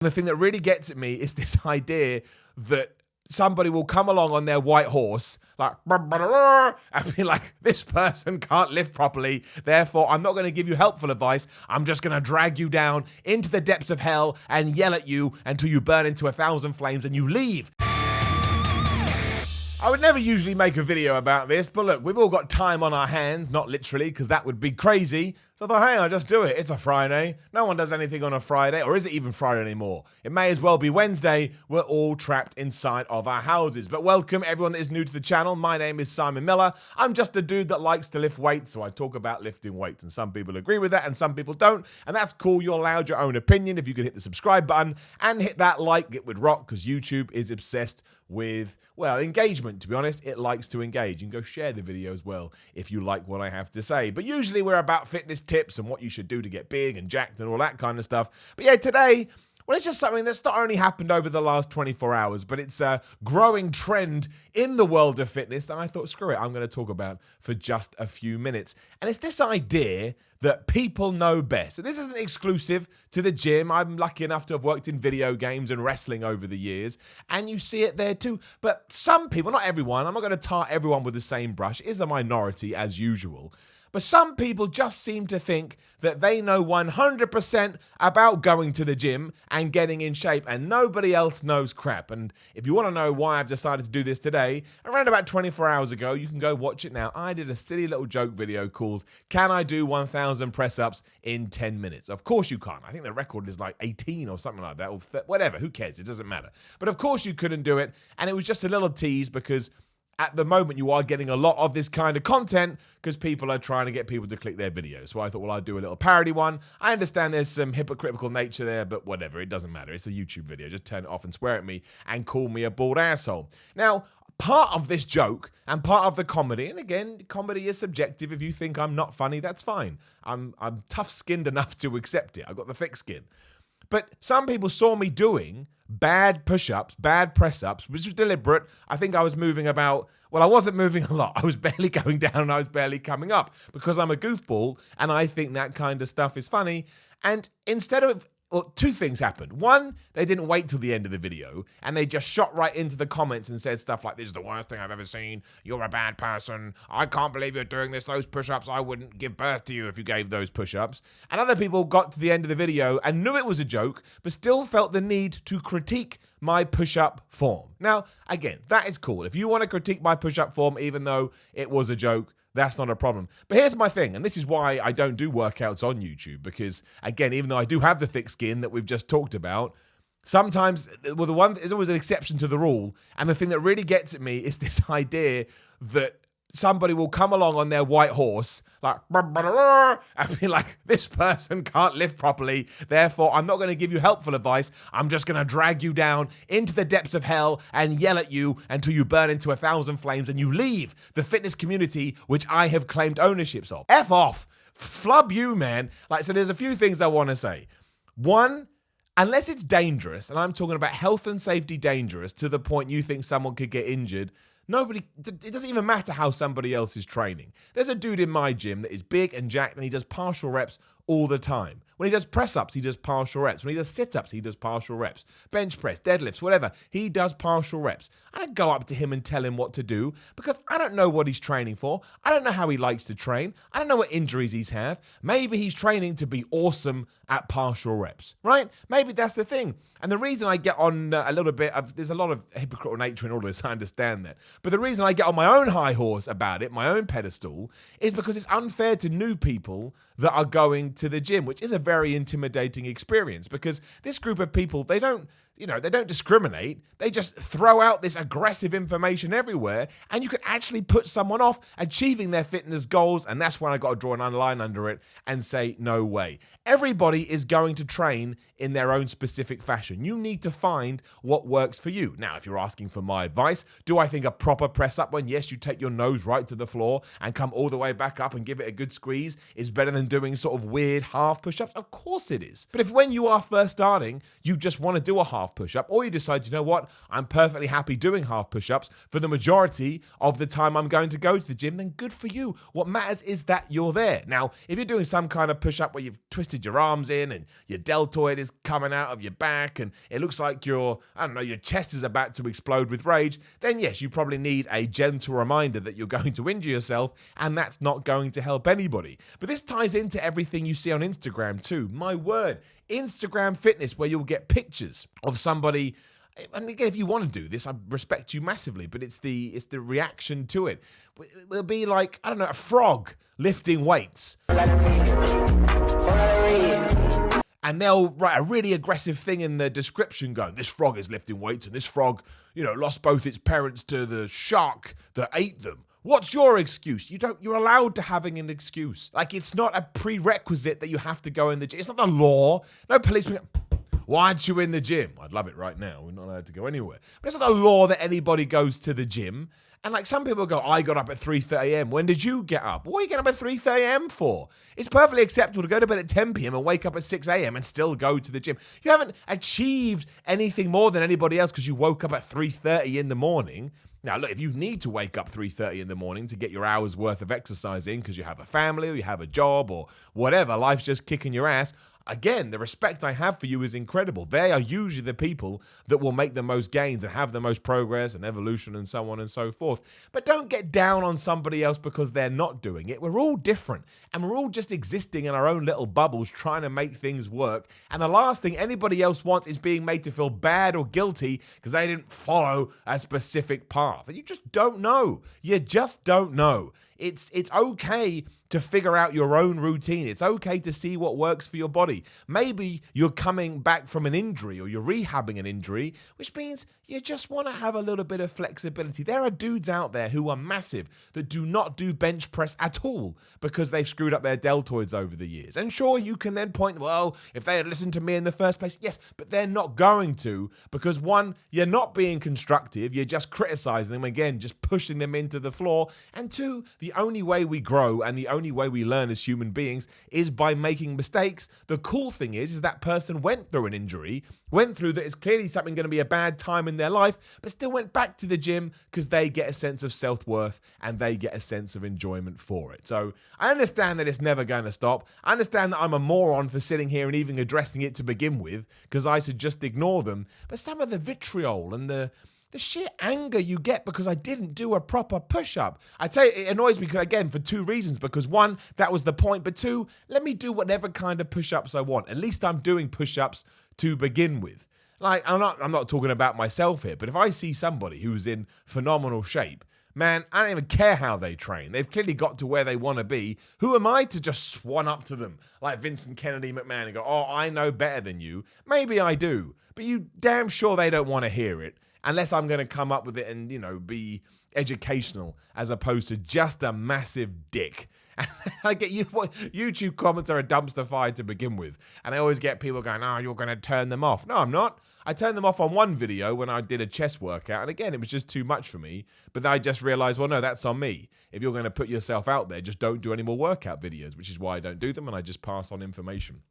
The thing that really gets at me is this idea that somebody will come along on their white horse, like, and be like, this person can't live properly, therefore I'm not going to give you helpful advice, I'm just going to drag you down into the depths of hell and yell at you until you burn into 1,000 flames and you leave. I would never usually make a video about this, but look, we've all got time on our hands, not literally, because that would be crazy. So I thought, hey, I'll just do it. It's a Friday. No one does anything on a Friday, or is it even Friday anymore? It may as well be Wednesday. We're all trapped inside of our houses. But welcome, everyone that is new to the channel. My name is Simon Miller. I'm just a dude that likes to lift weights, so I talk about lifting weights. And some people agree with that, and some people don't. And that's cool. You're allowed your own opinion. If you could hit the subscribe button and hit that like, it would rock, because YouTube is obsessed with, well, engagement, to be honest. It likes to engage. You can go share the video as well if you like what I have to say. But usually we're about fitness tips and what you should do to get big and jacked and all that kind of stuff. But yeah, today, well, it's just something that's not only happened over the last 24 hours, but it's a growing trend in the world of fitness that I thought, screw it, I'm going to talk about for just a few minutes. And it's this idea that people know best. And this isn't exclusive to the gym. I'm lucky enough to have worked in video games and wrestling over the years, and you see it there too. But some people, not everyone, I'm not going to tar everyone with the same brush. It is a minority as usual. But some people just seem to think that they know 100% about going to the gym and getting in shape, and nobody else knows crap. And if you want to know why I've decided to do this today, around about 24 hours ago, you can go watch it now. I did a silly little joke video called, Can I Do 1,000 Press-Ups in 10 Minutes? Of course you can't. I think the record is like 18 or something like that, or whatever. Who cares? It doesn't matter. But of course you couldn't do it, and it was just a little tease because at the moment, you are getting a lot of this kind of content because people are trying to get people to click their videos. So I thought, well, I'll do a little parody one. I understand there's some hypocritical nature there, but whatever. It doesn't matter. It's a YouTube video. Just turn it off and swear at me and call me a bald asshole. Now, part of this joke and part of the comedy, and again, comedy is subjective. If you think I'm not funny, that's fine. I'm tough-skinned enough to accept it. I've got the thick skin. But some people saw me doing bad push-ups, bad press-ups, which was deliberate. I think I was moving about, well, I wasn't moving a lot. I was barely going down and I was barely coming up because I'm a goofball and I think that kind of stuff is funny. And instead of, well, two things happened. One, they didn't wait till the end of the video and they just shot right into the comments and said stuff like, this is the worst thing I've ever seen. You're a bad person. I can't believe you're doing this. Those push-ups, I wouldn't give birth to you if you gave those push-ups. And other people got to the end of the video and knew it was a joke, but still felt the need to critique my push-up form. Now, again, that is cool. If you want to critique my push-up form, even though it was a joke, that's not a problem. But here's my thing, and this is why I don't do workouts on YouTube, because, again, even though I do have the thick skin that we've just talked about, sometimes, well, there's always an exception to the rule, and the thing that really gets at me is this idea that somebody will come along on their white horse, like, and be like, this person can't live properly, therefore I'm not going to give you helpful advice, I'm just going to drag you down into the depths of hell and yell at you until you burn into 1,000 flames and you leave the fitness community which I have claimed ownerships of. F off. Flub you, man. Like, so there's a few things I want to say. One, unless it's dangerous, and I'm talking about health and safety dangerous to the point you think someone could get injured, it doesn't even matter how somebody else is training. There's a dude in my gym that is big and jacked and he does partial reps all the time. When he does press-ups, he does partial reps. When he does sit-ups, he does partial reps. Bench press, deadlifts, whatever, he does partial reps. I don't go up to him and tell him what to do because I don't know what he's training for. I don't know how he likes to train. I don't know what injuries he's have. Maybe he's training to be awesome at partial reps, right? Maybe that's the thing. And the reason I get on a little bit of, there's a lot of hypocritical nature in all this, I understand that. But the reason I get on my own high horse about it, my own pedestal, is because it's unfair to new people that are going to the gym, which is a very intimidating experience because this group of people, they don't discriminate. They just throw out this aggressive information everywhere, and you can actually put someone off achieving their fitness goals, and that's when I got to draw a line under it and say, no way. Everybody is going to train in their own specific fashion. You need to find what works for you. Now, if you're asking for my advice, do I think a proper press-up when, yes, you take your nose right to the floor and come all the way back up and give it a good squeeze is better than doing sort of weird half push-ups? Of course it is. But if when you are first starting, you just want to do a half half push-up, or you decide, you know what, I'm perfectly happy doing half push-ups for the majority of the time I'm going to go to the gym, then good for you. What matters is that you're there. Now, if you're doing some kind of push-up where you've twisted your arms in and your deltoid is coming out of your back and it looks like your chest is about to explode with rage, then yes, you probably need a gentle reminder that you're going to injure yourself, and that's not going to help anybody. But this ties into everything you see on Instagram too. My word, Instagram fitness, where you'll get pictures of somebody. And again, if you want to do this, I respect you massively, but it's the reaction to it. It'll be like, I don't know, a frog lifting weights. And they'll write a really aggressive thing in the description going, this frog is lifting weights and this frog, lost both its parents to the shark that ate them. What's your excuse? You're allowed to having an excuse. Like, it's not a prerequisite that you have to go in the gym. It's not the law. No policeman. Why aren't you in the gym? I'd love it right now. We're not allowed to go anywhere. But it's not the law that anybody goes to the gym. And like some people go, I got up at 3:30 a.m. When did you get up? What are you getting up at 3:30 a.m. for? It's perfectly acceptable to go to bed at 10 p.m. and wake up at 6 a.m. and still go to the gym. You haven't achieved anything more than anybody else because you woke up at 3:30 in the morning. Now, look, if you need to wake up 3:30 in the morning to get your hour's worth of exercise in because you have a family or you have a job or whatever, life's just kicking your ass, again, the respect I have for you is incredible. They are usually the people that will make the most gains and have the most progress and evolution and so on and so forth. But don't get down on somebody else because they're not doing it. We're all different and we're all just existing in our own little bubbles trying to make things work. And the last thing anybody else wants is being made to feel bad or guilty because they didn't follow a specific path. And you just don't know. You just don't know. It's okay to figure out your own routine. It's okay to see what works for your body. Maybe you're coming back from an injury or you're rehabbing an injury, which means you just want to have a little bit of flexibility. There are dudes out there who are massive that do not do bench press at all because they've screwed up their deltoids over the years. And sure, you can then point, well, if they had listened to me in the first place, yes, but they're not going to because one, you're not being constructive, you're just criticizing them, again, just pushing them into the floor. And two, the only way we grow and the only way we learn as human beings is by making mistakes. The cool thing is that person went through an injury, went through that it's clearly something going to be a bad time in their life, but still went back to the gym because they get a sense of self-worth and they get a sense of enjoyment for it. So I understand that it's never going to stop. I understand that I'm a moron for sitting here and even addressing it to begin with because I should just ignore them. But some of the vitriol and the sheer anger you get because I didn't do a proper push-up. I tell you, it annoys me, again, for two reasons. Because one, that was the point. But two, let me do whatever kind of push-ups I want. At least I'm doing push-ups to begin with. Like, I'm not talking about myself here, but if I see somebody who's in phenomenal shape, man, I don't even care how they train. They've clearly got to where they want to be. Who am I to just swan up to them like Vincent Kennedy McMahon and go, oh, I know better than you? Maybe I do. But you damn sure they don't want to hear it. Unless I'm going to come up with it and, be educational as opposed to just a massive dick. I get you. YouTube comments are a dumpster fire to begin with. And I always get people going, oh, you're going to turn them off. No, I'm not. I turned them off on one video when I did a chest workout. And again, it was just too much for me. But then I just realized, well, no, that's on me. If you're going to put yourself out there, just don't do any more workout videos, which is why I don't do them. And I just pass on information.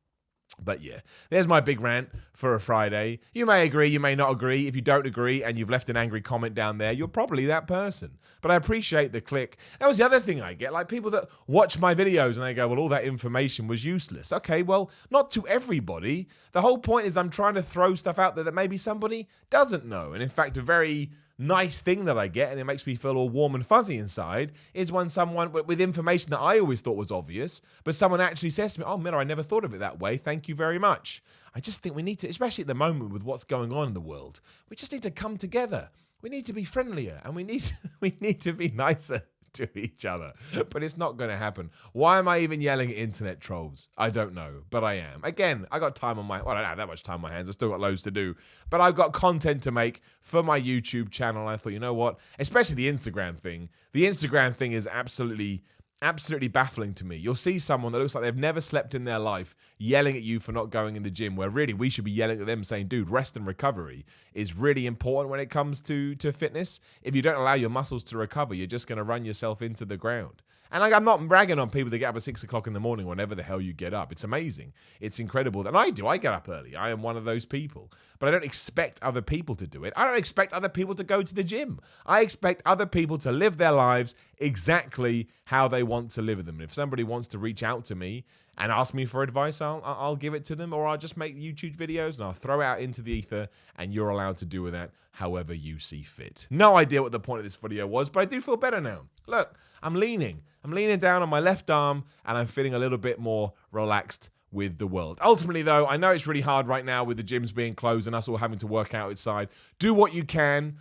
But yeah, there's my big rant for a Friday. You may agree, you may not agree. If you don't agree and you've left an angry comment down there, you're probably that person. But I appreciate the click. That was the other thing I get, like people that watch my videos and they go, well, all that information was useless. Okay, well, not to everybody. The whole point is I'm trying to throw stuff out there that maybe somebody doesn't know. And in fact, a very nice thing that I get, and it makes me feel all warm and fuzzy inside, is when someone with information that I always thought was obvious, but someone actually says to me, oh, Miller, I never thought of it that way. Thank you very much. I just think we need to, especially at the moment with what's going on in the world, we just need to come together. We need to be friendlier and we need to be nicer to each other. But it's not going to happen. Why am I even yelling at internet trolls? I don't know, but I am. Again, I got time on my, well, I don't have that much time on my hands. I've still got loads to do, but I've got content to make for my YouTube channel. And I thought, you know what? Especially the Instagram thing. The Instagram thing is absolutely baffling to me. You'll see someone that looks like they've never slept in their life yelling at you for not going in the gym, where really we should be yelling at them saying, dude, rest and recovery is really important when it comes to fitness. If you don't allow your muscles to recover, you're just going to run yourself into the ground. And I'm not bragging on people that get up at 6 o'clock in the morning, whenever the hell you get up. It's amazing. It's incredible. And I do. I get up early. I am one of those people. But I don't expect other people to do it. I don't expect other people to go to the gym. I expect other people to live their lives exactly how they want to live them. And if somebody wants to reach out to me and ask me for advice, I'll give it to them, or I'll just make YouTube videos and I'll throw it out into the ether, and you're allowed to do with that however you see fit. No idea what the point of this video was, but I do feel better now. Look, I'm leaning down on my left arm, and I'm feeling a little bit more relaxed with the world. Ultimately, though, I know it's really hard right now with the gyms being closed and us all having to work out outside. Do what you can.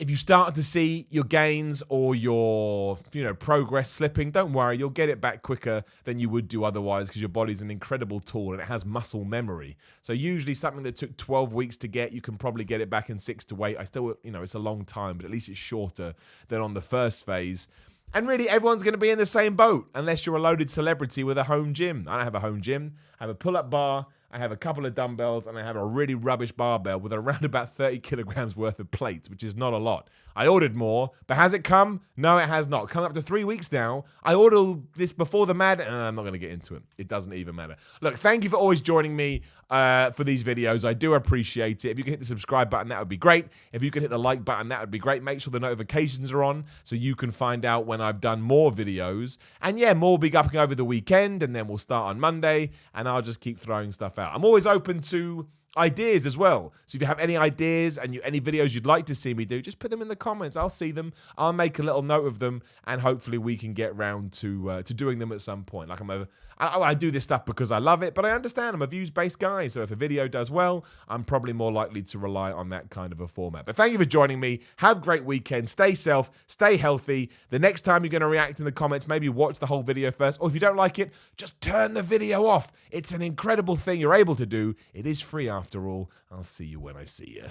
If you start to see your gains or your, progress slipping, don't worry, you'll get it back quicker than you would do otherwise, because your body's an incredible tool and it has muscle memory. So usually something that took 12 weeks to get, you can probably get it back in 6 to 8. I still, it's a long time, but at least it's shorter than on the first phase. And really, everyone's going to be in the same boat unless you're a loaded celebrity with a home gym. I don't have a home gym. I have a pull-up bar, I have a couple of dumbbells, and I have a really rubbish barbell with around about 30 kilograms worth of plates, which is not a lot. I ordered more, but has it come? No, it has not. Coming up to 3 weeks now. I ordered this before the I'm not going to get into it. It doesn't even matter. Look, thank you for always joining me for these videos. I do appreciate it. If you can hit the subscribe button, that would be great. If you can hit the like button, that would be great. Make sure the notifications are on so you can find out when I've done more videos. And yeah, more will be up over the weekend, and then we'll start on Monday, and I'll just keep throwing stuff out. I'm always open to ideas as well. So if you have any ideas and any videos you'd like to see me do, just put them in the comments. I'll see them. I'll make a little note of them, and hopefully we can get round to doing them at some point. Like I do this stuff because I love it, but I understand I'm a views-based guy. So if a video does well, I'm probably more likely to rely on that kind of a format. But thank you for joining me. Have a great weekend. Stay safe. Stay healthy. The next time you're going to react in the comments, maybe watch the whole video first. Or if you don't like it, just turn the video off. It's an incredible thing you're able to do. It is free after all. I'll see you when I see you.